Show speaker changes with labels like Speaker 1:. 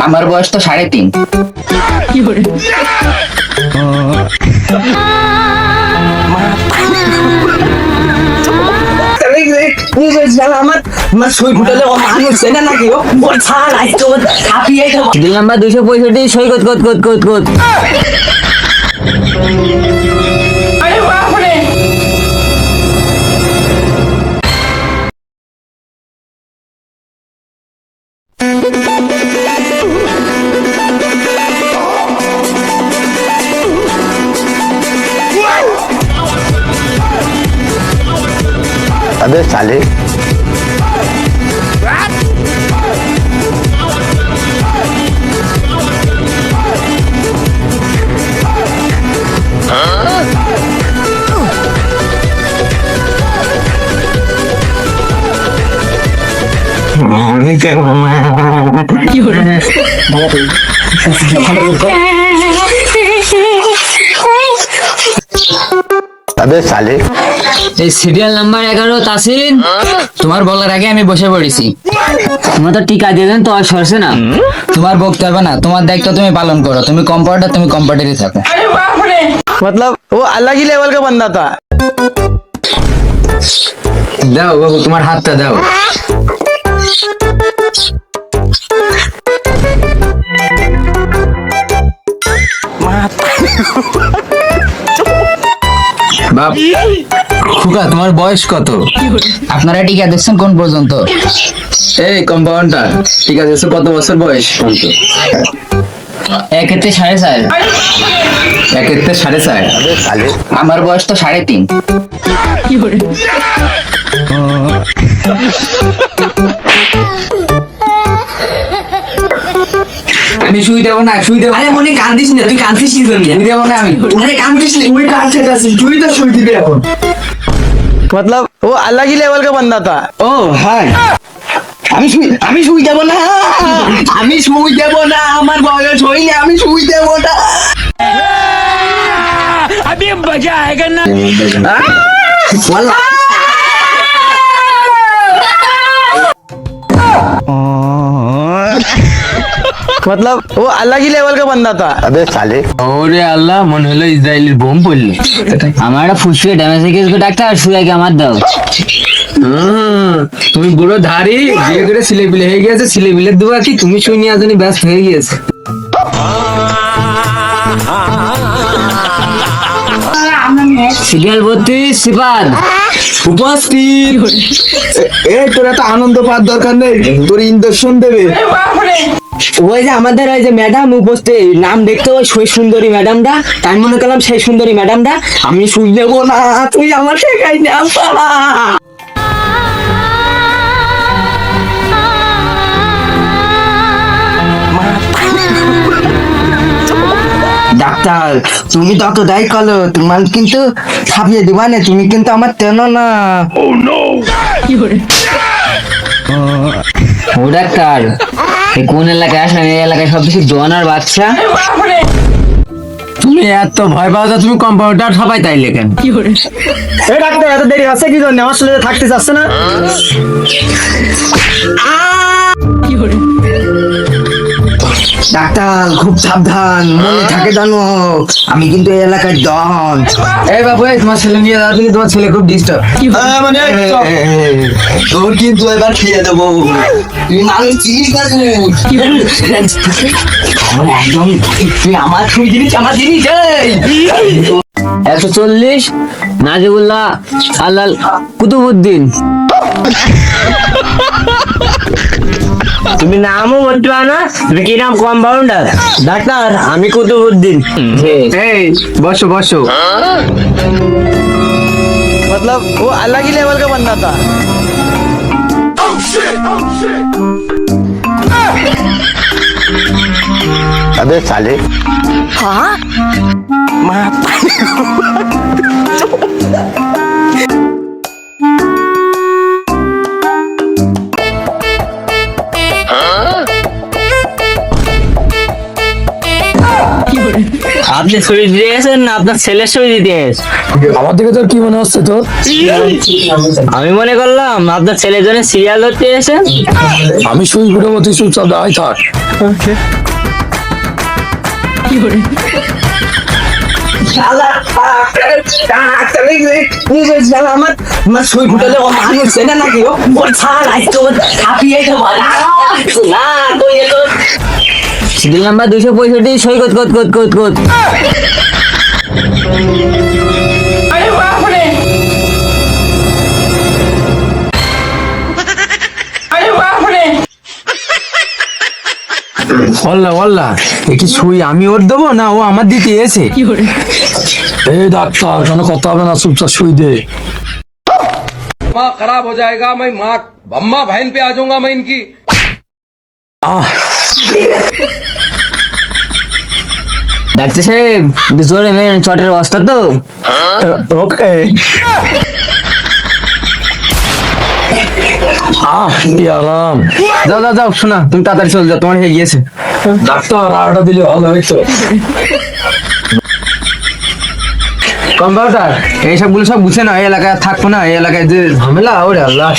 Speaker 1: আমার বয়স তো 3.5।
Speaker 2: দিল নাম্বার 265 সই কত কত কত কত কত।
Speaker 3: अबे साले अबे साले
Speaker 2: এই সিরিয়াল নাম্বার 11 তাসিন।
Speaker 1: তোমার বলার আগে আমি বসে পড়েছি।
Speaker 2: তোমার তো টিকা দিয়ে দেন তো আর সরছে না।
Speaker 1: তোমার বকতে হবে না, তোমার দায়িত্ব তুমি পালন করো। তুমি কম্পাউন্ডার, তুমি কম্পাউন্ডারই থাকো।
Speaker 4: मतलब वो अलग ही लेवल का बंदा था।
Speaker 1: দাও বাবু, তোমার হাতটা দাও। বাপ খুকা, তোমার বয়স কত? আপনারা টিকা দিচ্ছেন কোন পর্যন্ত? এই কম্পাউন্ডার, টিকা দিচ্ছ কত বছর বয়স পর্যন্ত?
Speaker 2: 1 এতে 4.5।
Speaker 1: 1 থেকে 4.5।
Speaker 3: अबे साले
Speaker 1: আমার বয়স তো 3.5। আমি শুই দেবো না, শুই দেবো।
Speaker 2: আরে মনে কান্দিস না, তুই কান্দিস কি জন্য?
Speaker 1: শুই দেবো না আমি।
Speaker 2: আরে কান্দিস না, ওই কাঁদছে কাছে তুই তো শুই দিবি এখন।
Speaker 4: मतलब वो अलग ही लेवल का बंदा था।
Speaker 1: ও হাই, আমি শুই দেবো না, আমি শুই দেবো না। আমার বয়স হইলে আমি শুই দেবো না।
Speaker 2: अभी मजा आएगा ना।
Speaker 4: मतलब वो अलग ही लेवल का बंदा था।
Speaker 3: अबे साले
Speaker 1: ওরে আল্লাহ, মনে হলো ইসরায়েলের বোম পড়লো।
Speaker 2: আমার একটা ফুসকে ড্যামেজ হয়ে গেছে ডাক্তার, শুয়ে আমার দাও।
Speaker 1: তুমি বুড়ো ধারি, বিয়ে করে ছেলে পিলে হয়ে গেছে, ছেলে পিলের দেবো কি? তুমি শুই নিয়ে আসনি, ব্যস্ত হয়ে গিয়েছে।
Speaker 2: সিরিয়াল 32 সিপাদ
Speaker 1: উপস্থিত। এই তোর এত আনন্দ পাওয়ার দরকার নেই, তোর ইঞ্জেকশন দেবে।
Speaker 2: ওই যে আমাদের ওই যে ম্যাডাম উপস্থিত, নাম দেখতে ওই সেই সুন্দরী ম্যাডামটা, তাই মনে করলাম সেই সুন্দরী ম্যাডামটা। আমি শুই দেবো না, তুই আমার শেখাই না পালা।
Speaker 1: ডাক্তার, তুমি তত দায়ী করো, তোমার কিন্তু ছাপিয়ে দিবা না। তুমি কিন্তু আমার তেন না।
Speaker 2: ও ডাক্তার, এই কোন এলাকায় আসেন? এই এলাকায় সব কিছু জোয়ানার বাচ্চা।
Speaker 1: তুমি এত ভয় পাও তো, তুমি কম্পাউন্ডার সবাই তাই লেখেন।
Speaker 4: এই ডাক্তার এত দেরি আছে কি জন্য? আমার সাথে থাকতে চাচ্ছে না?
Speaker 1: ডাক্তার খুব সাবধান, মনে থাকে জানো, আমি কিন্তু এই এলাকার ডন। এই বাবু, এই তোমার ছেলে নিয়ে যাও, তুমি, তোমার ছেলে খুব ডিস্টার্ব।
Speaker 4: মানে
Speaker 1: তোর কিন্তু এবার খেয়ে দেবো। তুই মানুষ চিনিস না তুই।
Speaker 2: একদম তুই আমার তুই জিনিস, আমার জিনিস। 140 নাজিবুল্লাহ আল্লাল কুতুবুদ্দিন। তুমি নামও বলতে পারো না, তুমি কি নাম? কম্পাউন্ডার। ডাক্তার, আমি কুতুবুদ্দিন।
Speaker 1: এই বসো বসো।
Speaker 4: मतलब वो अलग ही लेवल का बंदा था।
Speaker 3: अबे साले
Speaker 2: আপনি সুই দিয়েছেন না আপনার ছেলের সুই দিয়েছেন?
Speaker 4: আমার দিকে তোর কি মনে হচ্ছে তোর?
Speaker 2: আমি মনে করলাম আপনার ছেলের জন্য সিরিয়াল ধরতে এসেছেন।
Speaker 4: আমি সুই ঘুরে মতো চুপচাপ দাঁড়াই থাক।
Speaker 2: আমার সুই ফুটালে ও মানুষ সেটা নাকি ও ওর ছাড় আইতো ছাপিয়ে তো না তুই এলো সিরিয়াল নাম্বার 265 সই কত কত কত কত কত।
Speaker 4: ওল্লা ওল্লা কি সুই আমি ওর দেবো না ও আমার দিতে এসে? এই ডাক্তার কোনো কথা হবে না, চুপচাপ সুই দে।
Speaker 5: दिमाग खराब हो जाएगा मैं माँ अम्मा बहन पे आ जाऊंगा मैं इनकी।
Speaker 2: ডাক্তার সাহেব জোরে মেন চটের অবস্থা তো।
Speaker 4: ওকে কি আরাম।
Speaker 2: যাও যাও যাও শোনা তুমি তাড়াতাড়ি চলে যাও, তোমার হয়ে গিয়েছে।
Speaker 4: ডাক্তার আরটা দিলে ভালো হইতো।
Speaker 2: কম্পাউন্ডার এইসবগুলো সব বুঝে না, এই এলাকায় থাকবো না, এই এলাকায় যে ঝামেলা ওরে আল্লাহ।